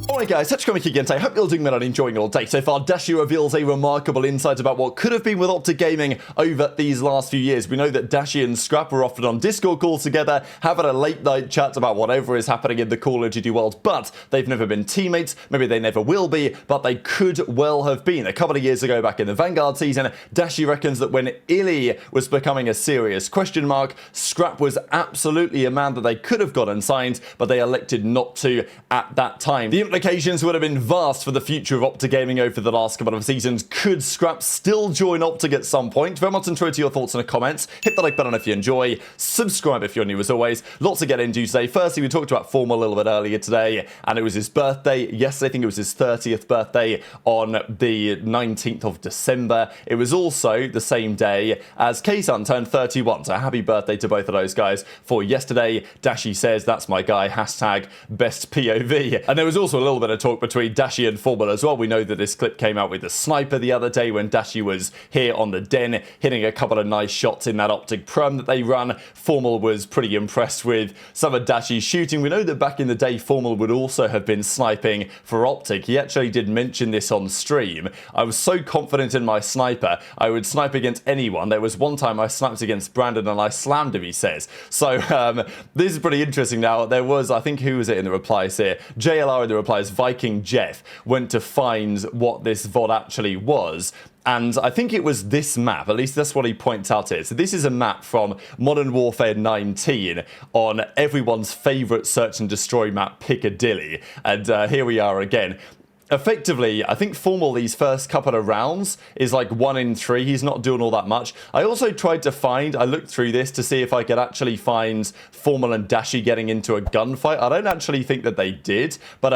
Alright guys, TacticalRab, I hope you're doing well and enjoying your day. So far, Dashy reveals a remarkable insight about what could have been with OpTic Gaming over these last few years. We know that Dashy and Scrap were often on Discord calls together, having a late night chat about whatever is happening in the Call of Duty world, but they've never been teammates, maybe they never will be, but they could well have been. A couple of years ago back in the Vanguard season, Dashy reckons that when iLLeY was becoming a serious question mark, Scrap was absolutely a man that they could have gotten signed, but they elected not to at that time. The implications would have been vast for the future of OpTic Gaming over the last couple of seasons. Could Scrap still join OpTic at some point? Very much enjoy to your thoughts in the comments. Hit the like button if you enjoy. Subscribe if you're new as always. Lots to get into today. Firstly, we talked about Formal a little bit earlier today, and it was his birthday. Yesterday, I think it was his 30th birthday on the 19th of December. It was also the same day as Kaysun turned 31. So happy birthday to both of those guys for yesterday. Dashy says, that's my guy, hashtag best POV. And there was also a little bit of talk between Dashy and Formal as well. We know that this clip came out with the sniper the other day when Dashy was here on the den, hitting a couple of nice shots in that OpTic Prom that they run. Formal was pretty impressed with some of Dashy's shooting. We know that back in the day, Formal would also have been sniping for OpTic. He actually did mention this on stream. I was so confident in my sniper, I would snipe against anyone. There was one time I sniped against Brandon and I slammed him, he says. So this is pretty interesting now. There was, I think, who was it in the replies here? JLR in the replies, Viking Jeff went to find what this VOD actually was. And I think it was this map, at least that's what he points out here. So this is a map from Modern Warfare 19 on everyone's favourite search and destroy map, Piccadilly. And here we are again. Effectively, I think Formal these first couple of rounds is like 1 in 3. He's not doing all that much. I also tried to find, I looked through this to see if I could actually find Formal and Dashy getting into a gunfight. I don't actually think that they did. But,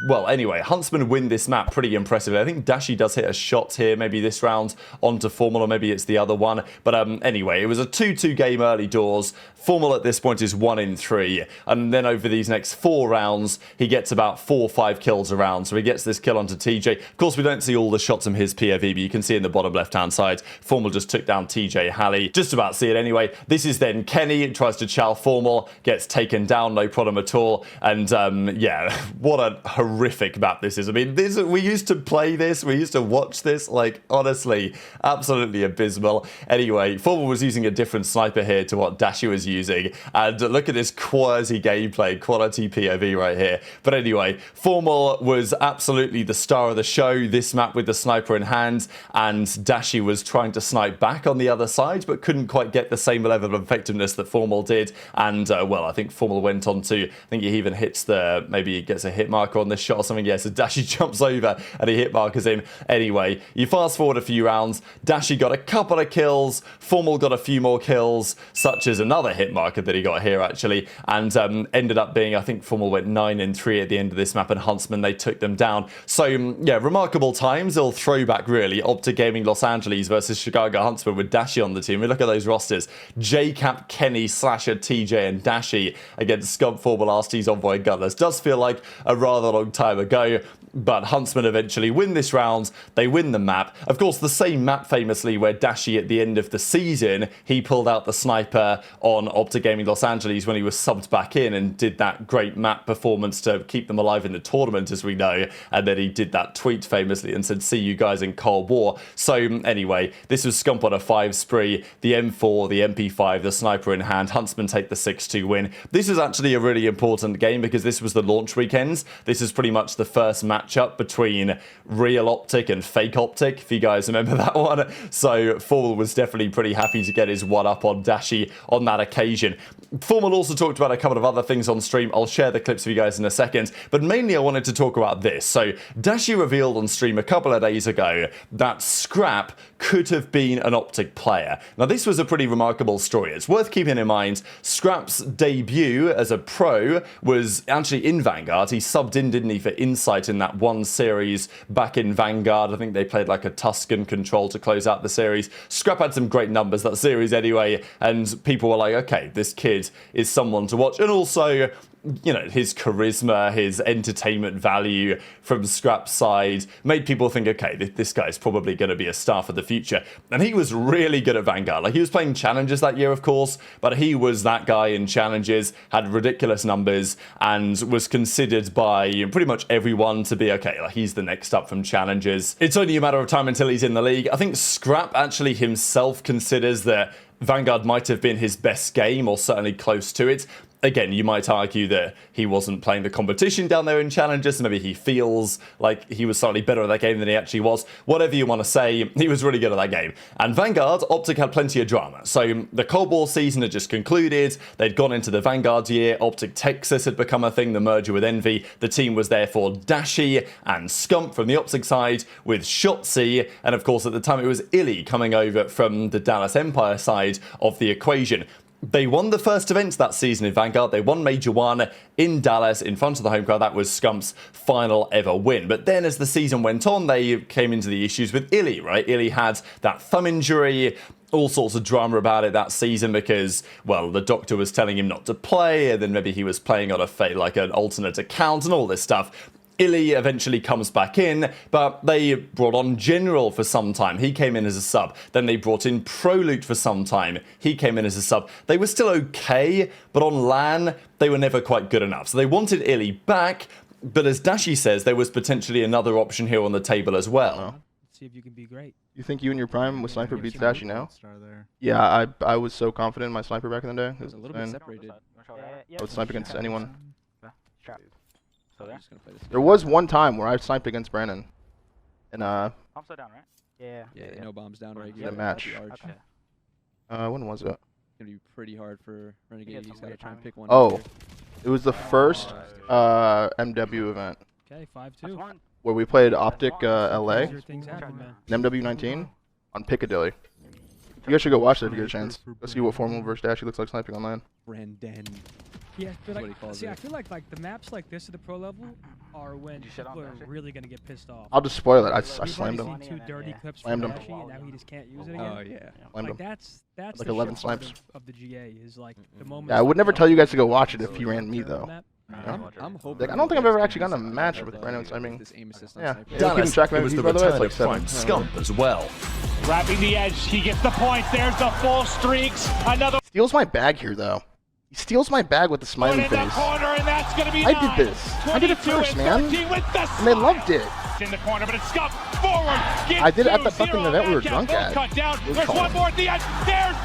well, anyway, Huntsman win this map pretty impressively. I think Dashy does hit a shot here, maybe this round onto Formal, or maybe it's the other one. But anyway, it was a 2-2 game early doors. Formal at this point is 1 in 3. And then over these next 4 rounds, he gets about 4 or 5 kills a round. So he gets this kill onto TJ. Of course, we don't see all the shots from his POV, but you can see in the bottom left-hand side, Formal just took down TJ Halley. Just about see it anyway. This is then Kenny, tries to chow Formal, gets taken down, no problem at all. And yeah, what a horrific map this is. I mean, we used to play this, we used to watch this, like, honestly, absolutely abysmal. Anyway, Formal was using a different sniper here to what Dashy was using. And look at this quality gameplay, quality POV right here. But anyway, Formal was absolutely the star of the show, this map with the sniper in hand, and Dashy was trying to snipe back on the other side, but couldn't quite get the same level of effectiveness that Formal did. And, well, I think Formal went on to, I think he even hits the, maybe he gets a hit marker on this shot or something. Yeah, so Dashy jumps over and he hit markers him. Anyway, you fast forward a few rounds, Dashy got a couple of kills, Formal got a few more kills, such as another hit marker that he got here, actually, and ended up being, I think Formal went 9 in 3 at the end of this map, and Huntsman, they took them down. So, yeah, remarkable times. They'll throwback, really. OpTic Gaming Los Angeles versus Chicago Huntsman with Dashy on the team. We look at those rosters. JCap, Kenny, Slasher, TJ, and Dashy against Scum, Formal, RC's Envoy, and Gunners. Does feel like a rather long time ago, but Huntsman eventually win this round. They win the map. Of course, the same map famously where Dashy at the end of the season, he pulled out the sniper on OpTic Gaming Los Angeles when he was subbed back in and did that great map performance to keep them alive in the tournament, as we know. And then he did that tweet famously and said, see you guys in Cold War. So anyway, this was Scump on a 5 spree, the M4, the MP5, the sniper in hand. Huntsman take the 6-2 win. This is actually a really important game because this was the launch weekends. This is pretty much the first matchup between ReeaL OpTic and Fake OpTic, if you guys remember that one. So Formal was definitely pretty happy to get his one up on Dashy on that occasion. Formal also talked about a couple of other things on stream. I'll share the clips with you guys in a second, but mainly I wanted to talk about this. So Dashy revealed on stream a couple of days ago that Scrap could have been an OpTic player. Now, this was a pretty remarkable story. It's worth keeping in mind, Scrap's debut as a pro was actually in Vanguard. He subbed in, didn't he, for Insight in that one series back in Vanguard. I think they played like a Tuscan control to close out the series. Scrap had some great numbers that series anyway, and people were like, okay, this kid is someone to watch. And also, you know, his charisma, his entertainment value from Scrap's side made people think, okay, this guy's probably going to be a star for the future. And he was really good at Vanguard. Like, he was playing challenges that year, of course, but he was that guy in challenges, had ridiculous numbers, and was considered by pretty much everyone to be okay. Like, he's the next up from challenges. It's only a matter of time until he's in the league. I think Scrap actually himself considers that Vanguard might have been his best game, or certainly close to it. Again, you might argue that he wasn't playing the competition down there in challenges, so maybe he feels like he was slightly better at that game than he actually was. Whatever you want to say, he was really good at that game. And Vanguard, OpTic had plenty of drama. So the Cold War season had just concluded. They'd gone into the Vanguard year. OpTic Texas had become a thing, the merger with Envy. The team was therefore Dashy and Scump from the OpTic side, with Shotzzy, and of course at the time it was iLLeY coming over from the Dallas Empire side of the equation. They won the first event that season in Vanguard. They won Major 1 in Dallas in front of the home crowd. That was Scump's final ever win. But then as the season went on, they came into the issues with iLLeY, right? iLLeY had that thumb injury, all sorts of drama about it that season because, well, the doctor was telling him not to play, and then maybe he was playing on an alternate account and all this stuff. iLLeY eventually comes back in, but they brought on General for some time. He came in as a sub. Then they brought in ProLoot for some time. He came in as a sub. They were still okay, but on LAN, they were never quite good enough. So they wanted iLLeY back, but as Dashy says, there was potentially another option here on the table as well. See if you can be great. You think you and your prime with Sniper beats Dashy now? Yeah, I was so confident in my Sniper back in the day. It was a little bit separated. I would snipe against anyone. So there was one time where I sniped against Brandon. And Bombs are down, right? Yeah, no bombs down right here. in a match. Okay. When was it? It's gonna be pretty hard for Renegade. He's gotta try and pick one. Oh, it was the first MW event. Okay, 5-2. Where we played OpTic LA Things happen, man. in MW19 on Piccadilly. You guys should go watch that if you get a chance. Go see what Formal versus Dashy looks like sniping online. Brandon. Yeah, but That's what he calls see, it. I feel like the maps like this at the pro level are when people are really gonna get pissed off. I'll just spoil it. I We've slammed already him. seen 2 dirty clips Slammed from him. Dashy, and now he just can't use it again. Oh yeah. Slammed Like him. that's Like the 11 shit part snipes. of the GA is like the moment. Yeah, I would never tell you guys to go watch it if he ran me though. I'm hoping. Like, I don't think I've ever actually gotten a match with Brandon sniping. This aim assist on Yeah. sniper. Keeping Dallas, track of it was the MVPs, by the way, return it's of like Prime 7. Scump as well. Grabbing the edge, he gets the point. There's the full streaks. Another Steals my bag here though. He steals my bag with the one smiley in the face. corner, and that's going to be I 9. did this. I did it 22 first, and man. 13 with the And they loved it. It's in the corner, but it's Scump forward. I did it at the 2-0 fucking event we were back drunk full at. Cut down. was There's called. one more at the end. There's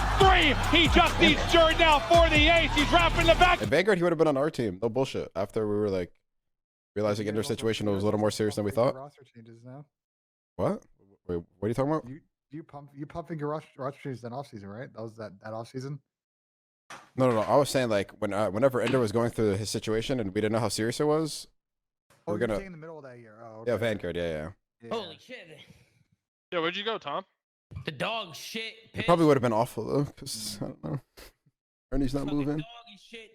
3. He just needs Jury now for the ace. He's wrapping the back. At Vanguard, he would have been on our team. No bullshit. After we were like realizing in their situation was a little more serious than we thought. Roster changes now. What? Wait, what are you talking about? You pumping your roster changes in off season, right? That was that off season. No. I was saying like whenever Ender was going through his situation and we didn't know how serious it was. Oh, We're you're gonna. saying in the middle of that year. Oh, okay. Yeah, Vanguard. Yeah. Yeah. Holy shit. Yo, where'd you go, Tom? The dog shit. It probably would have been awful though, because I don't know. Ernie's not moving.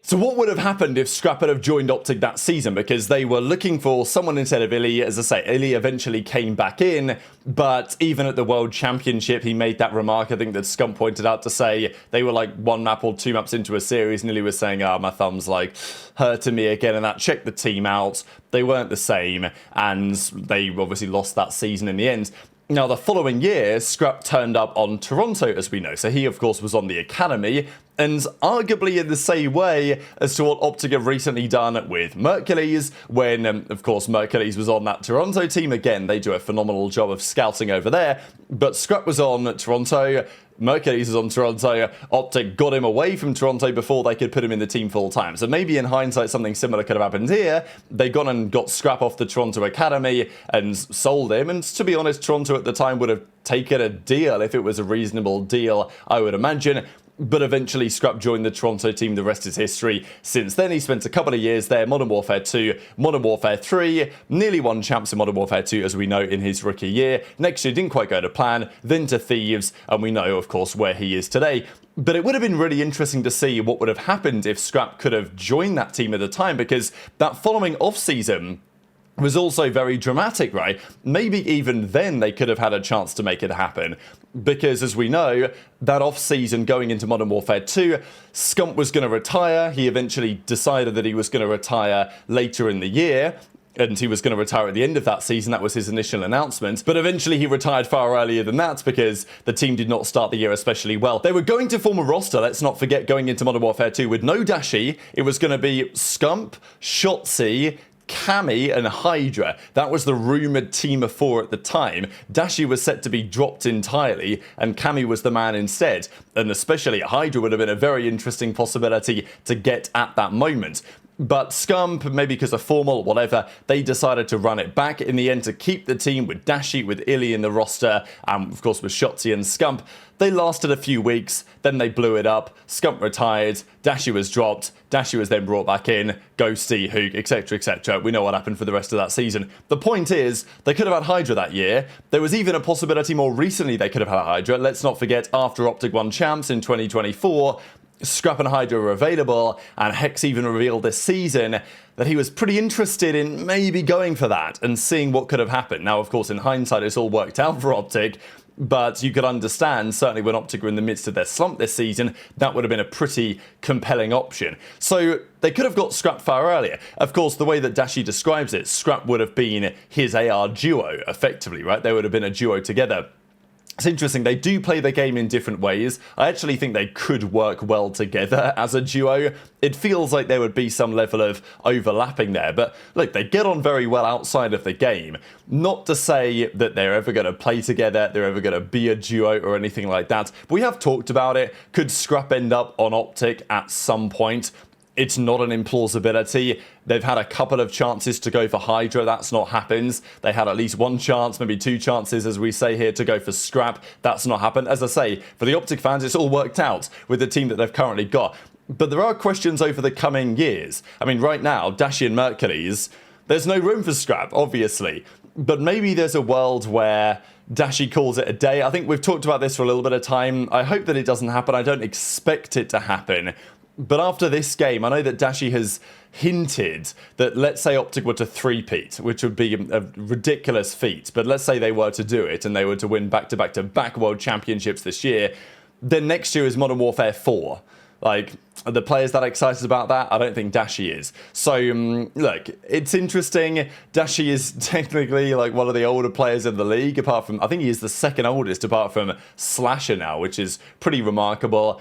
So what would have happened if Scrap had have joined OpTic that season? Because they were looking for someone instead of iLLeY. As I say, iLLeY eventually came back in, but even at the World Championship, he made that remark, I think that Scump pointed out, to say they were like 1 map or 2 maps into a series, and iLLeY was saying, my thumb's like hurting me again, and that checked the team out. They weren't the same, and they obviously lost that season in the end. Now, the following year, Scrap turned up on Toronto, as we know. So he, of course, was on the Academy, and arguably in the same way as to what OpTic have recently done with Mercules, when, of course, Mercules was on that Toronto team. Again, they do a phenomenal job of scouting over there, but Scrap was on Toronto, Mercules is on Toronto. OpTic got him away from Toronto before they could put him in the team full time. So maybe in hindsight, something similar could have happened here. They gone and got Scrap off the Toronto Academy and sold him. And to be honest, Toronto at the time would have taken a deal if it was a reasonable deal, I would imagine. But eventually Scrap joined the Toronto team. The rest is history. Since then, he spent a couple of years there. Modern Warfare 2, Modern Warfare 3, nearly won champs in Modern Warfare 2, as we know, in his rookie year. Next year didn't quite go to plan, then to Thieves, and we know, of course, where he is today. But it would have been really interesting to see what would have happened if Scrap could have joined that team at the time, because that following off-season was also very dramatic, right? Maybe even then they could have had a chance to make it happen. Because as we know, that off-season going into Modern Warfare 2, Scump was going to retire. He eventually decided that he was going to retire later in the year. and he was going to retire at the end of that season. That was his initial announcement. But eventually he retired far earlier than that because the team did not start the year especially well. They were going to form a roster, let's not forget, going into Modern Warfare 2 with no Dashy. It was going to be Scump, Shotzzy, Cammy and HyDra. That was the rumoured team of 4 at the time. Dashy was set to be dropped entirely, and Cammy was the man instead. And especially HyDra would have been a very interesting possibility to get at that moment. But Scump, maybe because of formal, whatever, they decided to run it back in the end to keep the team with Dashy, with iLLeY in the roster, and of course with Shotzzy and Scump. They lasted a few weeks, then they blew it up, Scump retired, Dashy was dropped, Dashy was then brought back in, Ghosty, Huke, etc, etc. We know what happened for the rest of that season. The point is, they could have had HyDra that year. There was even a possibility more recently they could have had HyDra. Let's not forget, after OpTic won champs in 2024, Scrap and HyDra were available, and Hex even revealed this season that he was pretty interested in maybe going for that and seeing what could have happened. Now, of course, in hindsight, it's all worked out for OpTic, but you could understand, certainly when OpTic were in the midst of their slump this season, that would have been a pretty compelling option. So they could have got Scrap far earlier. Of course, the way that Dashy describes it, Scrap would have been his AR duo, effectively, right? They would have been a duo together. It's interesting, they do play the game in different ways. I actually think they could work well together as a duo. It feels like there would be some level of overlapping there, but look, they get on very well outside of the game. Not to say that they're ever going to play together, they're ever going to be a duo or anything like that. We have talked about it. Could Scrap end up on OpTic at some point? It's not an implausibility. They've had a couple of chances to go for HyDra. That's not happened. They had at least one chance, maybe 2 chances, as we say here, to go for Scrap. That's not happened. As I say, for the OpTic fans, it's all worked out with the team that they've currently got. But there are questions over the coming years. I mean, right now, Dashy and Mercules, there's no room for Scrap, obviously. But maybe there's a world where Dashy calls it a day. I think we've talked about this for a little bit of time. I hope that it doesn't happen. I don't expect it to happen. But after this game, I know that Dashy has hinted that, let's say OpTic were to three-peat, which would be a ridiculous feat, but let's say they were to do it and they were to win back-to-back-to-back World Championships this year, then next year is Modern Warfare 4. Like, are the players that excited about that? I don't think Dashy is. So, look, it's interesting. Dashy is technically like one of the older players in the league, apart from, I think he is the second oldest, apart from Slasher now, which is pretty remarkable.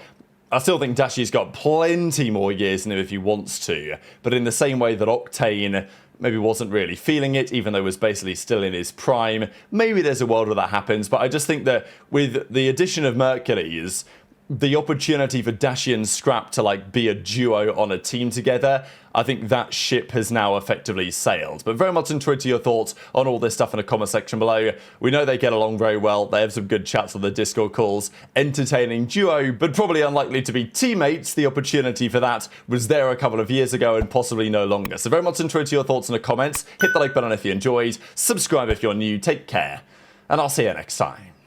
I still think Dashy's got plenty more years in him if he wants to, but in the same way that Octane maybe wasn't really feeling it, even though he was basically still in his prime, maybe there's a world where that happens. But I just think that with the addition of Mercules, the opportunity for Dashy and Scrap to like be a duo on a team together, I think that ship has now effectively sailed. But very much interested to your thoughts on all this stuff in the comment section below. We know they get along very well. They have some good chats on the Discord calls. Entertaining duo, but probably unlikely to be teammates. The opportunity for that was there a couple of years ago and possibly no longer. So very much interested to your thoughts in the comments. Hit the like button if you enjoyed. Subscribe if you're new. Take care. And I'll see you next time.